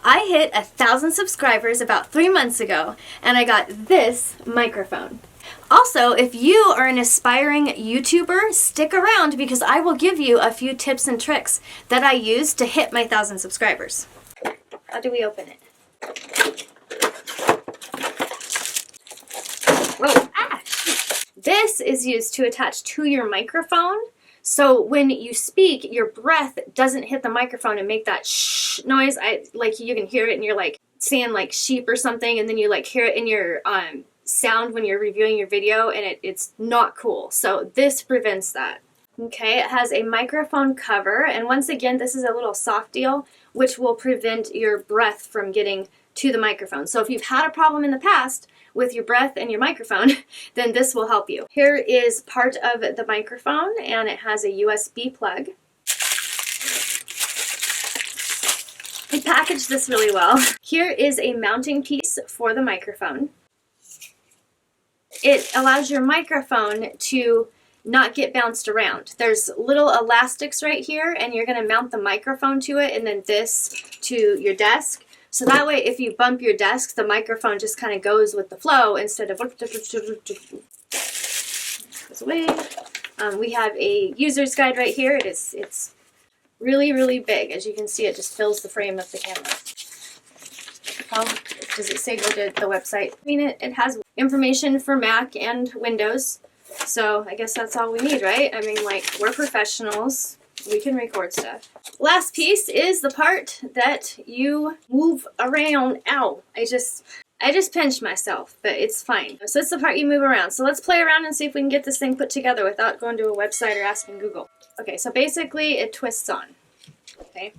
I hit 1,000 subscribers about 3 months ago, and I got this microphone. Also, if you are an aspiring YouTuber, stick around because I will give you a few tips and tricks that I use to hit my 1,000 subscribers. How do we open it? Whoa, ah! This is used to attach to your microphone. So when you speak, your breath doesn't hit the microphone and make that shh noise. Like you can hear it and you're like saying like sheep or something, and then you like hear it in your sound when you're reviewing your video, and it's not cool. So this prevents that. Okay, it has a microphone cover, and once again, this is a little soft deal, which will prevent your breath from getting to the microphone. So if you've had a problem in the past with your breath and your microphone, then this will help you. Here is part of the microphone, and it has a USB plug. They packaged this really well. Here is a mounting piece for the microphone. It allows your microphone to not get bounced around. There's little elastics right here, and you're going to mount the microphone to it and then this to your desk. So that way, if you bump your desk, the microphone just kind of goes with the flow instead of goes away. We have a user's guide right here. It's really, really big. As you can see, it just fills the frame of the camera. How does it say go to the website? I mean, it has information for Mac and Windows. So I guess that's all we need, right? I mean, like, we're professionals. We can record stuff. Last piece is the part that you move around. Ow. I just pinched myself, but it's fine. So it's the part you move around. So let's play around and see if we can get this thing put together without going to a website or asking Google. Okay, so basically it twists on. Okay.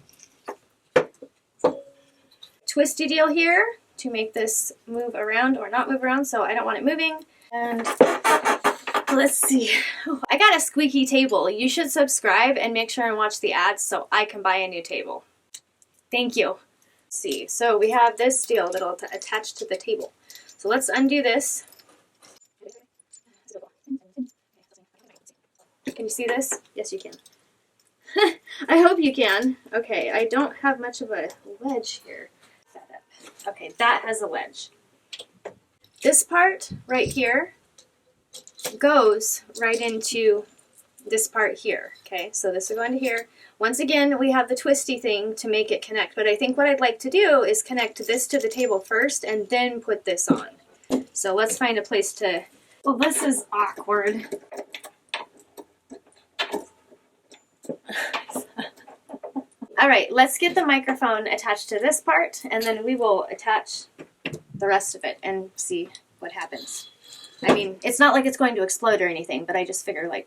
Twisty deal here to make this move around or not move around, so I don't want it moving. And let's see. Oh, I got a squeaky table. You should subscribe and make sure and watch the ads so I can buy a new table. Thank you. Let's see. So we have this deal that'll attach to the table. So let's undo this. Can you see this? Yes, you can. I hope you can. Okay, I don't have much of a wedge here. Okay, that has a wedge. This part right here goes right into this part here. Okay, so this will go into here. Once again, we have the twisty thing to make it connect, but I think what I'd like to do is connect this to the table first and then put this on. So let's find a place to... Well, this is awkward. All right, let's get the microphone attached to this part, and then we will attach the rest of it and see what happens. I mean, it's not like it's going to explode or anything, but I just figure, like...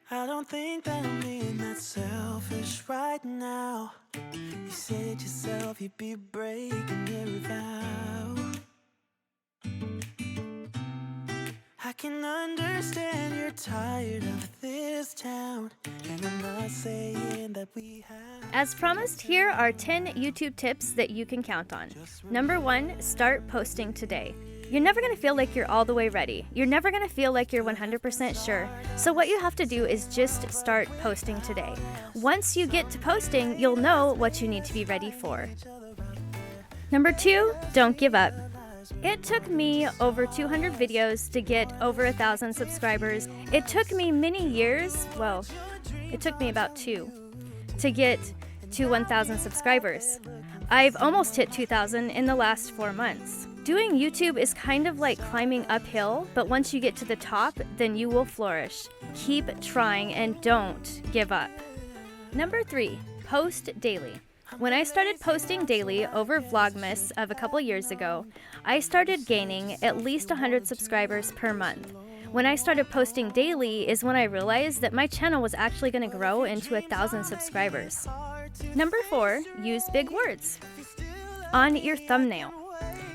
I don't think that I'm being that selfish right now. You said yourself you'd be breaking every vow. I can understand you're tired of this town, and I'm not saying that we have... As promised, here are 10 YouTube tips that you can count on. Number 1, start posting today. You're never going to feel like you're all the way ready. You're never going to feel like you're 100% sure. So what you have to do is just start posting today. Once you get to posting, you'll know what you need to be ready for. Number 2, don't give up. It took me over 200 videos to get over 1,000 subscribers. It took me many years, well, it took me about 2, to get to 1,000 subscribers. I've almost hit 2,000 in the last 4 months. Doing YouTube is kind of like climbing uphill, but once you get to the top, then you will flourish. Keep trying and don't give up. Number 3, post daily. When I started posting daily over Vlogmas of a couple years ago, I started gaining at least 100 subscribers per month. When I started posting daily is when I realized that my channel was actually going to grow into 1,000 subscribers. Number 4, use big words on your thumbnail.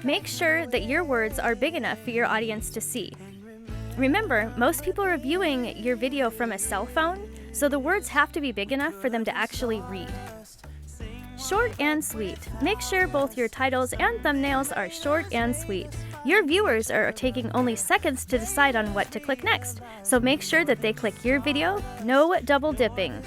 Make sure that your words are big enough for your audience to see. Remember, most people are viewing your video from a cell phone, so the words have to be big enough for them to actually read. Short and sweet. Make sure both your titles and thumbnails are short and sweet. Your viewers are taking only seconds to decide on what to click next, so make sure that they click your video. No double dipping.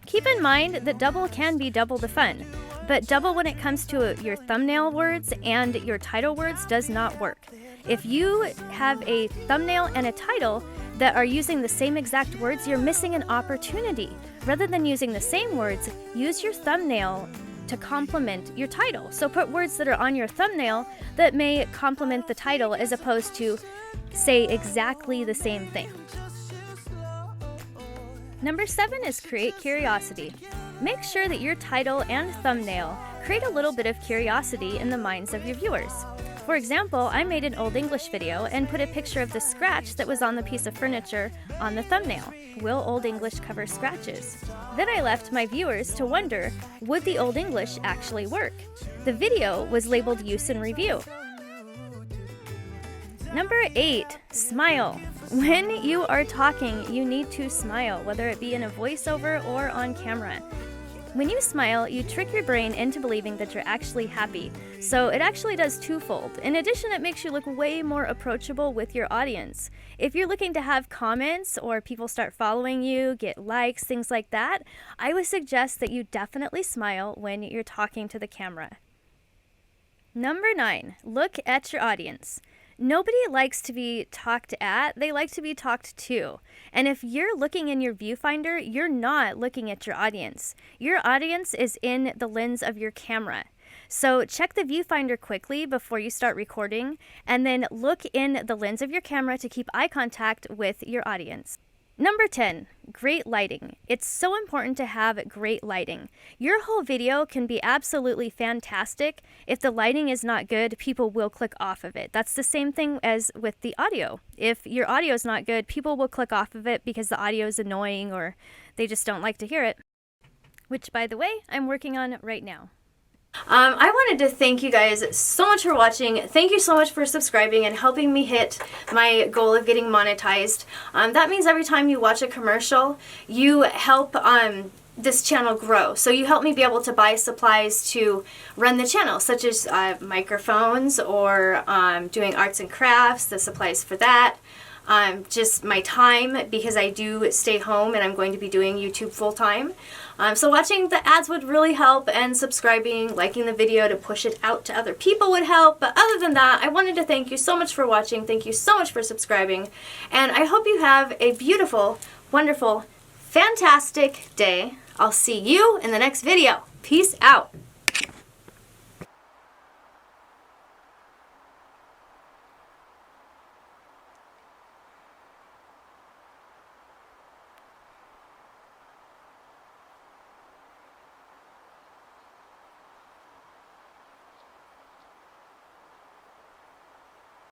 Keep in mind that double can be double the fun, but double when it comes to your thumbnail words and your title words does not work. If you have a thumbnail and a title that are using the same exact words, you're missing an opportunity. Rather than using the same words, use your thumbnail to complement your title. So put words that are on your thumbnail that may complement the title as opposed to say exactly the same thing. Number 7 is create curiosity. Make sure that your title and thumbnail create a little bit of curiosity in the minds of your viewers. For example, I made an Old English video and put a picture of the scratch that was on the piece of furniture on the thumbnail. Will Old English cover scratches? Then I left my viewers to wonder, would the Old English actually work? The video was labeled Use and Review. Number 8, smile. When you are talking, you need to smile, whether it be in a voiceover or on camera. When you smile, you trick your brain into believing that you're actually happy. So it actually does twofold. In addition, it makes you look way more approachable with your audience. If you're looking to have comments or people start following you, get likes, things like that, I would suggest that you definitely smile when you're talking to the camera. Number 9, look at your audience. Nobody likes to be talked at, they like to be talked to. And if you're looking in your viewfinder, you're not looking at your audience. Your audience is in the lens of your camera. So check the viewfinder quickly before you start recording, and then look in the lens of your camera to keep eye contact with your audience. Number 10, great lighting. It's so important to have great lighting. Your whole video can be absolutely fantastic. If the lighting is not good, people will click off of it. That's the same thing as with the audio. If your audio is not good, people will click off of it because the audio is annoying or they just don't like to hear it. Which, by the way, I'm working on right now. I wanted to thank you guys so much for watching. Thank you so much for subscribing and helping me hit my goal of getting monetized. That means every time you watch a commercial, you help this channel grow. So you help me be able to buy supplies to run the channel, such as microphones or doing arts and crafts, the supplies for that. Just my time, because I do stay home and I'm going to be doing YouTube full time. So watching the ads would really help, and subscribing, liking the video to push it out to other people would help. But other than that, I wanted to thank you so much for watching. Thank you so much for subscribing. And I hope you have a beautiful, wonderful, fantastic day. I'll see you in the next video. Peace out.